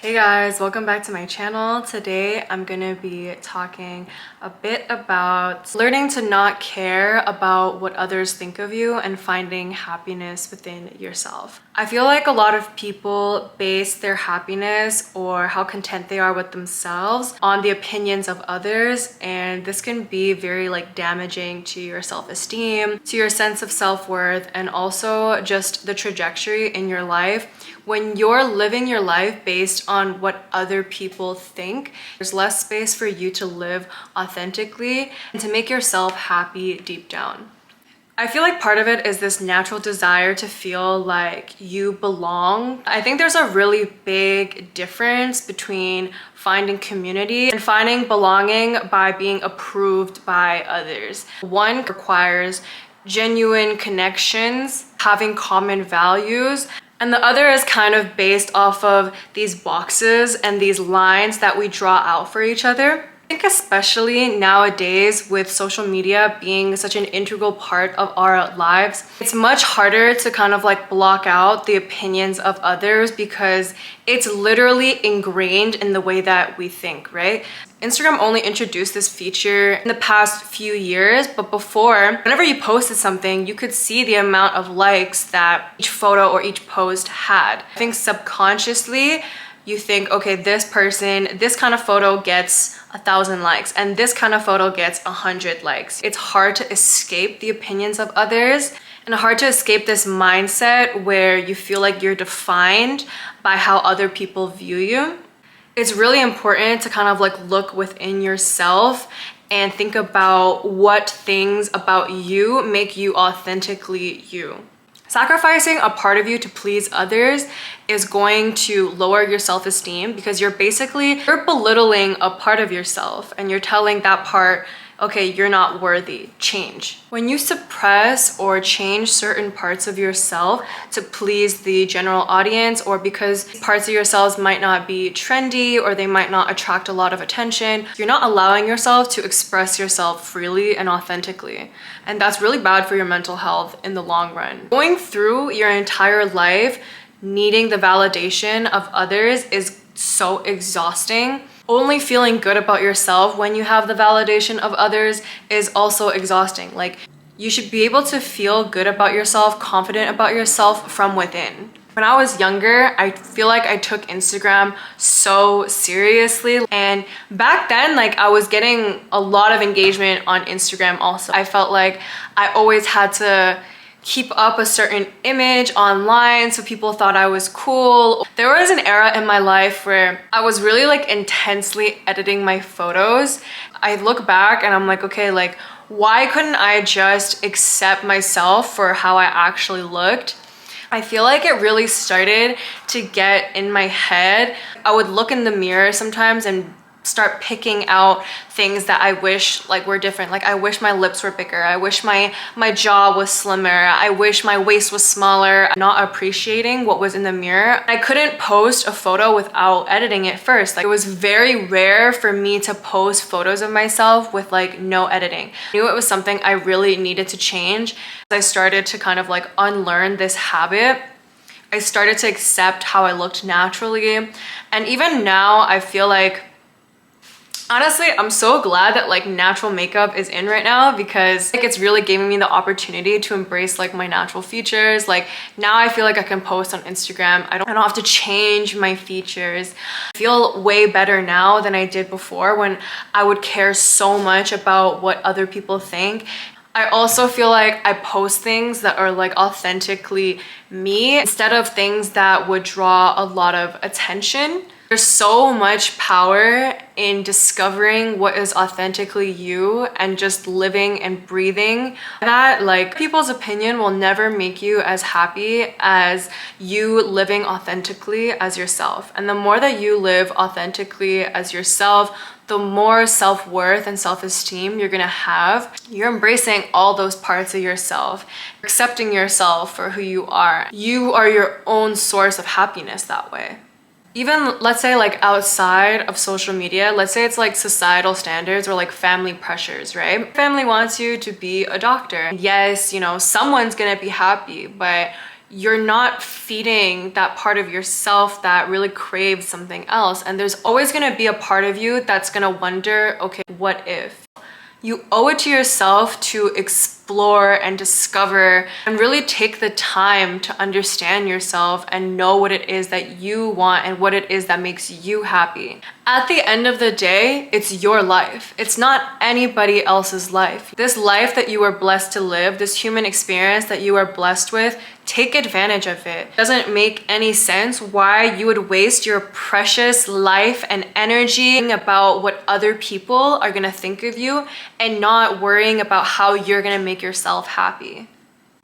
Hey guys, welcome back to my channel. Today I'm gonna be talking a bit about learning to not care about what others think of you and finding happiness within yourself. I feel like a lot of people base their happiness or how content they are with themselves on the opinions of others, and this can be very damaging to your self-esteem, to your sense of self-worth, and also just the trajectory in your life. When you're living your life based on what other people think, there's less space for you to live authentically and to make yourself happy deep down. I feel like part of it is this natural desire to feel like you belong. I think there's a really big difference between finding community and finding belonging by being approved by others. One requires genuine connections, having common values, and the other is kind of based off of these boxes and these lines that we draw out for each other. I think especially nowadays with social media being such an integral part of our lives, it's much harder to kind of block out the opinions of others because it's literally ingrained in the way that we think, right? Instagram only introduced this feature in the past few years, but before, whenever you posted something, you could see the amount of likes that each photo or each post had. I think subconsciously, you think, okay, this person, this kind of photo gets 1,000 likes and this kind of photo gets 100 likes. It's hard to escape the opinions of others and hard to escape this mindset where you feel like you're defined by how other people view you. It's really important to kind of look within yourself and think about what things about you make you authentically you. Sacrificing a part of you to please others is going to lower your self-esteem because you're belittling a part of yourself and you're telling that part, okay, you're not worthy, change. When you suppress or change certain parts of yourself to please the general audience, or because parts of yourselves might not be trendy or they might not attract a lot of attention, you're not allowing yourself to express yourself freely and authentically. And that's really bad for your mental health in the long run. Going through your entire life needing the validation of others is so exhausting. Only feeling good about yourself when you have the validation of others is also exhausting. You should be able to feel good about yourself, confident about yourself from within. When I was younger, I feel like I took Instagram so seriously. And back then, I was getting a lot of engagement on Instagram also. I felt like I always had to keep up a certain image online so people thought I was cool. There was an era in my life where I was really intensely editing my photos. I look back and I'm like, okay, why couldn't I just accept myself for how I actually looked? I feel like it really started to get in my head. I would look in the mirror sometimes and start picking out things that I wish were different. I wish my lips were bigger. I wish my jaw was slimmer. I wish my waist was smaller. Not appreciating what was in the mirror. I couldn't post a photo without editing it first. It was very rare for me to post photos of myself with no editing. I knew it was something I really needed to change. I started to kind of unlearn this habit. I started to accept how I looked naturally. And even now I feel honestly, I'm so glad that natural makeup is in right now because it's really giving me the opportunity to embrace my natural features. Now I feel like I can post on Instagram. I don't have to change my features. I feel way better now than I did before when I would care so much about what other people think. I also feel like I post things that are authentically me instead of things that would draw a lot of attention. There's so much power in discovering what is authentically you and just living and breathing that. People's opinion will never make you as happy as you living authentically as yourself. And the more that you live authentically as yourself, the more self-worth and self-esteem you're gonna have. You're embracing all those parts of yourself, accepting yourself for who you are. You are your own source of happiness that way. Even let's say outside of social media, let's say it's societal standards or family pressures, right? Family wants you to be a doctor. Yes, someone's gonna be happy, but you're not feeding that part of yourself that really craves something else. And there's always gonna be a part of you that's gonna wonder, okay, what if? You owe it to yourself to explore and discover and really take the time to understand yourself and know what it is that you want and what it is that makes you happy. At the end of the day, it's your life. It's not anybody else's life. This life that you are blessed to live, this human experience that you are blessed with, take advantage of it. It doesn't make any sense why you would waste your precious life and energy about what other people are gonna think of you and not worrying about how you're gonna make yourself happy.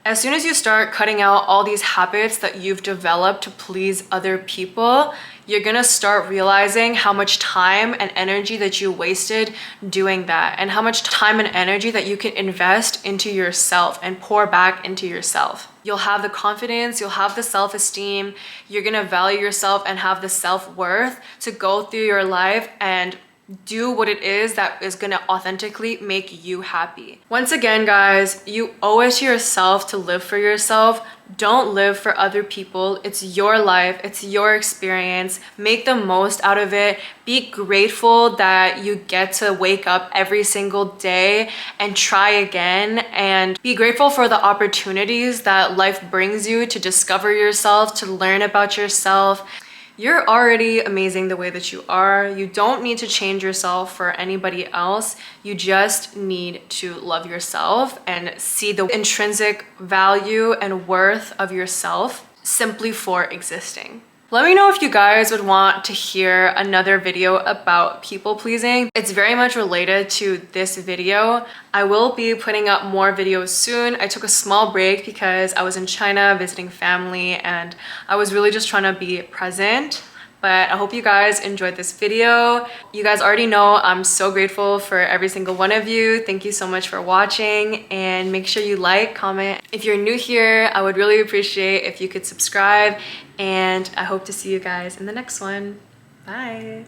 As soon as you start cutting out all these habits that you've developed to please other people, you're gonna start realizing how much time and energy that you wasted doing that, and how much time and energy that you can invest into yourself and pour back into yourself. You'll have the confidence, you'll have the self-esteem, you're gonna value yourself and have the self-worth to go through your life and do what it is that is gonna authentically make you happy. Once again, guys, you owe it to yourself to live for yourself. Don't live for other people. It's your life, it's your experience. Make the most out of it. Be grateful that you get to wake up every single day and try again, and be grateful for the opportunities that life brings you to discover yourself, to learn about yourself. You're already amazing the way that you are. You don't need to change yourself for anybody else. You just need to love yourself and see the intrinsic value and worth of yourself simply for existing. Let me know if you guys would want to hear another video about people pleasing. It's very much related to this video. I will be putting up more videos soon. I took a small break because I was in China visiting family and I was really just trying to be present. But I hope you guys enjoyed this video. You guys already know I'm so grateful for every single one of you. Thank you so much for watching, and make sure you like, comment. If you're new here, I would really appreciate if you could subscribe, and I hope to see you guys in the next one. Bye.